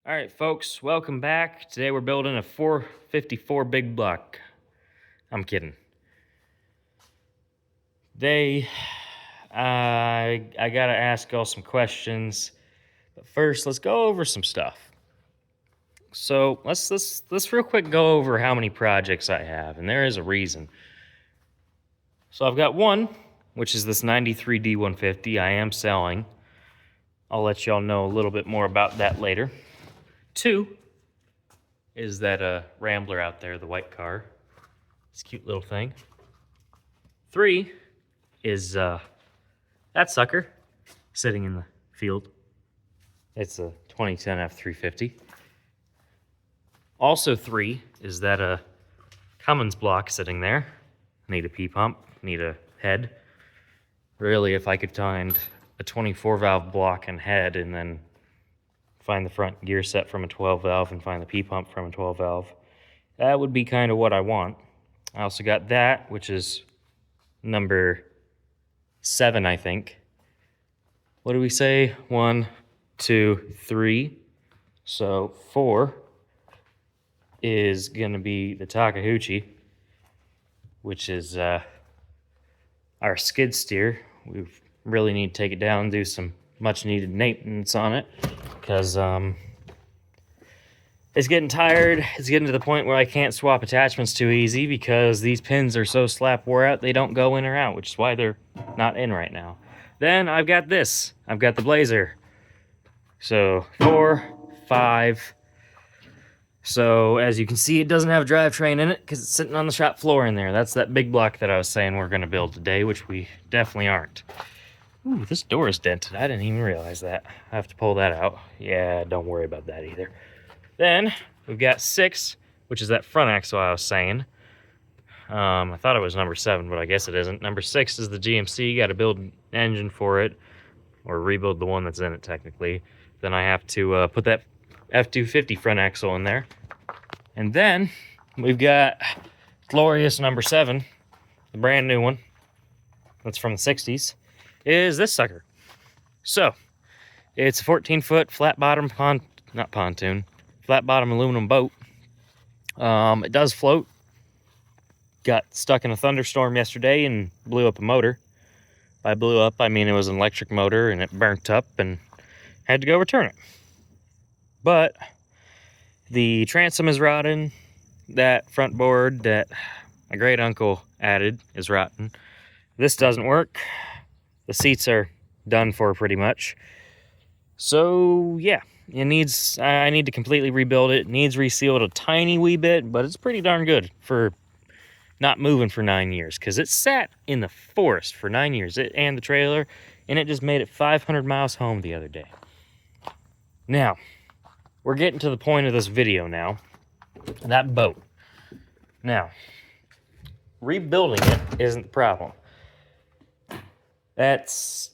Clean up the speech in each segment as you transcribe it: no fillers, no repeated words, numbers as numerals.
All right, folks, welcome back. Today we're building a 454 big block. I'm kidding. Today, I gotta ask y'all some questions, but first, let's go over some stuff. So let's real quick go over how many projects I have, and there is a reason. So I've got one, which is this 93 D150. I am selling. I'll let y'all know a little bit more about that later. Two is that Rambler out there, the white car. This cute little thing. Three is that sucker sitting in the field. It's a 2010 F350. Also three is that Cummins block sitting there. Need a P-pump, need a head. Really, if I could find a 24 valve block and head and then find the front gear set from a 12 valve and find the P-pump from a 12 valve, that would be kind of what I want. I also got that, which is number 7, I think. What do we say? 1, 2, 3. So 4 is gonna be the Takahauchi, which is our skid steer. We really need to take it down and do some much needed maintenance on it because it's getting tired. It's getting to the point where I can't swap attachments too easy because these pins are so slap wore out they don't go in or out, which is why they're not in right now. Then I've got this. I've got the Blazer. So 4, 5. So as you can see, it doesn't have a drivetrain in it because it's sitting on the shop floor in there. That's that big block that I was saying we're going to build today, which we definitely aren't. Ooh, this door is dented. I didn't even realize that. I have to pull that out. Yeah, don't worry about that either. Then we've got 6, which is that front axle I was saying. I thought it was number 7, but I guess it isn't. Number 6 is the GMC. You got to build an engine for it, or rebuild the one that's in it technically. Then I have to put that F250 front axle in there. And then we've got glorious number 7, the brand new one. That's from the 60s. Is this sucker. So it's a 14-foot flat bottom flat bottom aluminum boat. It does float. Got stuck in a thunderstorm yesterday and blew up a motor. By blew up, I mean it was an electric motor and it burnt up and had to go return it. But the transom is rotten. That front board that my great uncle added is rotten. This doesn't work. The seats are done for pretty much. So yeah, I need to completely rebuild it. It needs resealed a tiny wee bit, but it's pretty darn good for not moving for 9 years because it sat in the forest for 9 years, it and the trailer, and it just made it 500 miles home the other day. Now, we're getting to the point of this video now. That boat. Now, rebuilding it isn't the problem.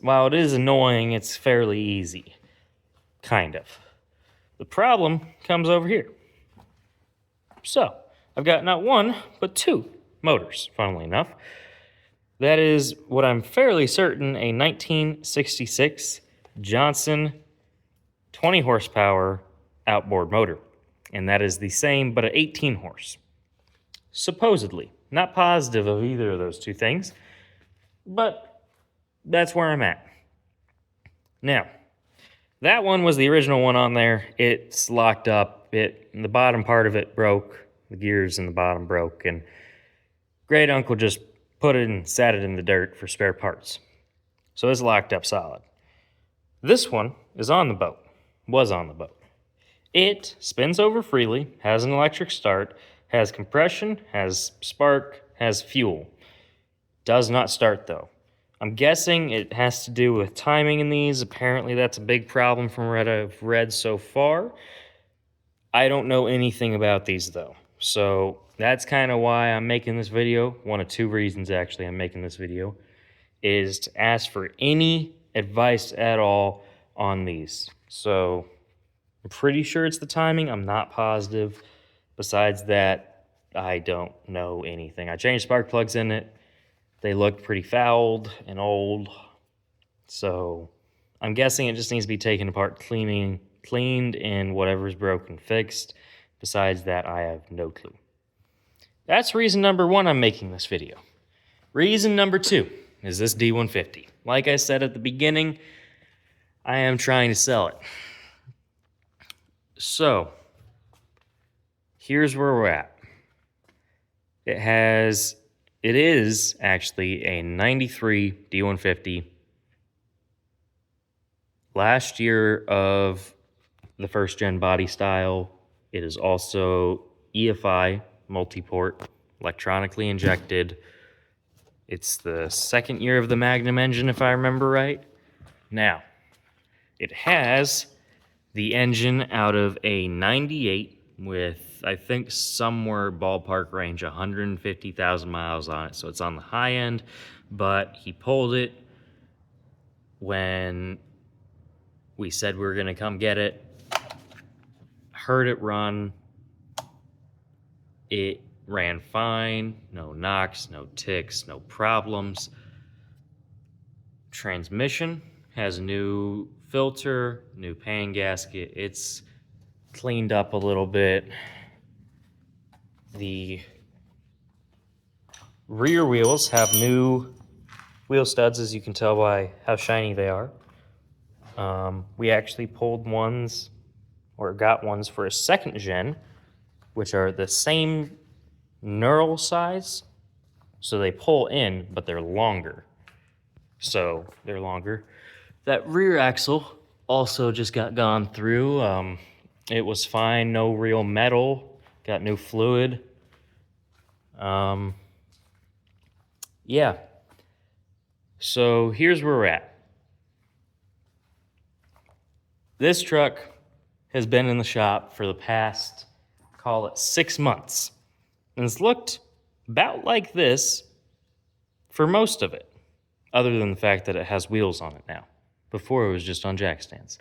While it is annoying, it's fairly easy. Kind of. The problem comes over here. So, I've got not 1, but 2 motors, funnily enough. That is what I'm fairly certain a 1966 Johnson 20 horsepower outboard motor. And that is the same, but an 18 horse. Supposedly. Not positive of either of those two things, but that's where I'm at. Now, that one was the original one on there. It's locked up. The bottom part of it broke. The gears in the bottom broke, and great uncle just put it and sat it in the dirt for spare parts. So it's locked up solid. This one is on the boat. Was on the boat. It spins over freely, has an electric start, has compression, has spark, has fuel. Does not start though. I'm guessing it has to do with timing in these. Apparently that's a big problem from what I've read so far. I don't know anything about these though. So that's kind of why I'm making this video. One of 2 reasons actually I'm making this video is to ask for any advice at all on these. So I'm pretty sure it's the timing. I'm not positive. Besides that, I don't know anything. I changed spark plugs in it. They look pretty fouled and old. So I'm guessing it just needs to be taken apart, cleaned cleaned and whatever's broken fixed. Besides that, I have no clue. That's reason number one I'm making this video. Reason number two is this D150. Like I said at the beginning, I am trying to sell it. So, here's where we're at. It is actually a 93 D150. Last year of the first gen body style. It is also EFI, multi-port, electronically injected. It's the second year of the Magnum engine, if I remember right. Now, it has the engine out of a 98 with, I think, somewhere ballpark range, 150,000 miles on it. So it's on the high end, but he pulled it when we said we were going to come get it. Heard it run. It ran fine. No knocks, no ticks, no problems. Transmission has a new filter, new pan gasket. It's cleaned up a little bit. The rear wheels have new wheel studs, as you can tell by how shiny they are. We actually pulled ones, or got ones for a second gen, which are the same knurl size. So they pull in, but they're longer. So they're longer. That rear axle also just got gone through. It was fine, no real metal. Got new fluid. Yeah. So here's where we're at. This truck has been in the shop for the past, call it 6 months. And it's looked about like this for most of it, other than the fact that it has wheels on it now. Before it was just on jack stands.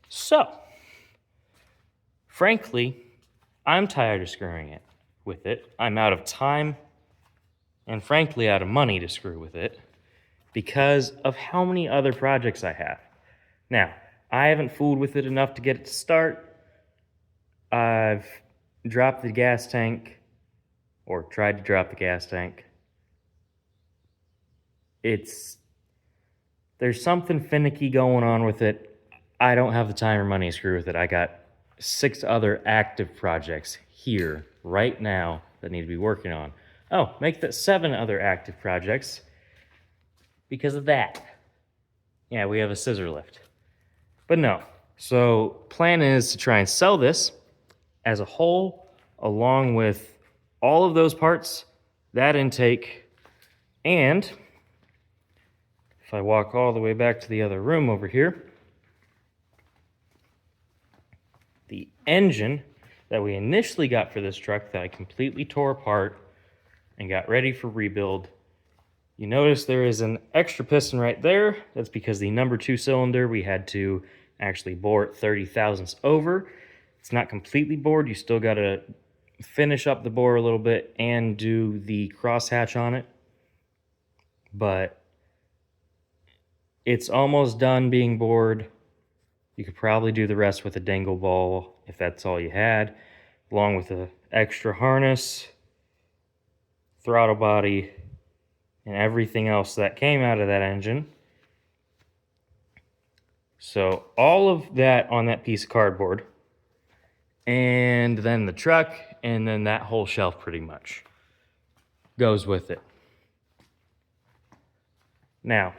So, frankly, I'm tired of screwing it with it. I'm out of time and frankly out of money to screw with it because of how many other projects I have. Now, I haven't fooled with it enough to get it to start. I've dropped the gas tank, or tried to drop the gas tank. There's something finicky going on with it. I don't have the time or money to screw with it. I got 6 other active projects here right now that need to be working on. Oh, make that 7 other active projects because of that. Yeah, we have a scissor lift. But no. So, plan is to try and sell this as a whole, along with all of those parts, that intake, and if I walk all the way back to the other room over here, the engine that we initially got for this truck that I completely tore apart and got ready for rebuild. You notice there is an extra piston right there. That's because the number 2 cylinder, we had to actually bore it 30 thousandths over. It's not completely bored. You still got to finish up the bore a little bit and do the crosshatch on it. But it's almost done being bored. You could probably do the rest with a dangle ball if that's all you had, along with an extra harness, throttle body, and everything else that came out of that engine. So all of that on that piece of cardboard, and then the truck, and then that whole shelf pretty much goes with it. Now,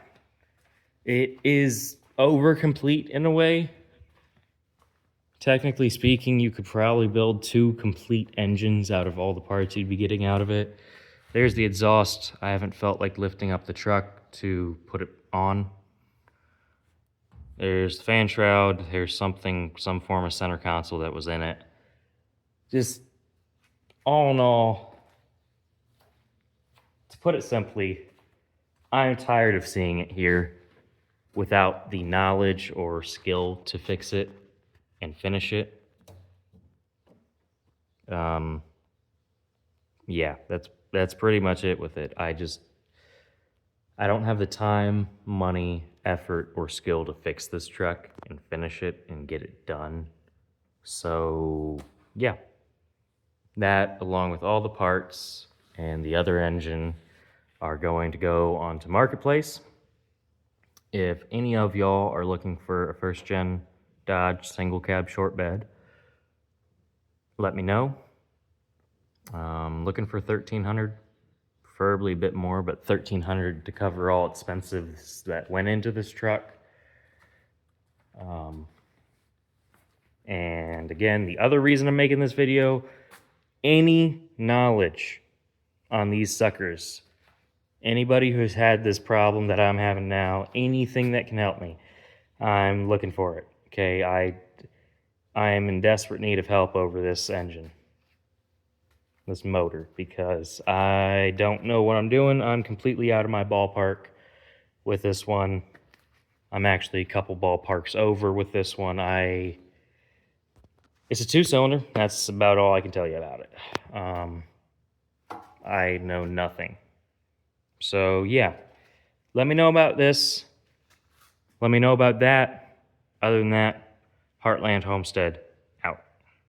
it is over complete in a way. Technically speaking, you could probably build 2 complete engines out of all the parts you'd be getting out of it. There's the exhaust. I haven't felt like lifting up the truck to put it on. There's the fan shroud. There's some form of center console that was in it. Just all in all, to put it simply, I'm tired of seeing it here without the knowledge or skill to fix it and finish it. Yeah, that's pretty much it with it. I don't have the time, money, effort or skill to fix this truck and finish it and get it done. So yeah, that along with all the parts and the other engine are going to go onto Marketplace. If any of y'all are looking for a first gen Dodge single cab short bed, let me know. Looking for 1,300, preferably a bit more, but 1,300 to cover all expenses that went into this truck. And again, the other reason I'm making this video, any knowledge on these suckers, anybody who's had this problem that I'm having now, anything that can help me, I'm looking for it. Okay, I am in desperate need of help over this engine, this motor, because I don't know what I'm doing. I'm completely out of my ballpark with this one. I'm actually a couple ballparks over with this one. It's a 2-cylinder. That's about all I can tell you about it. I know nothing. So yeah, let me know about this. Let me know about that. Other than that, Heartland Homestead.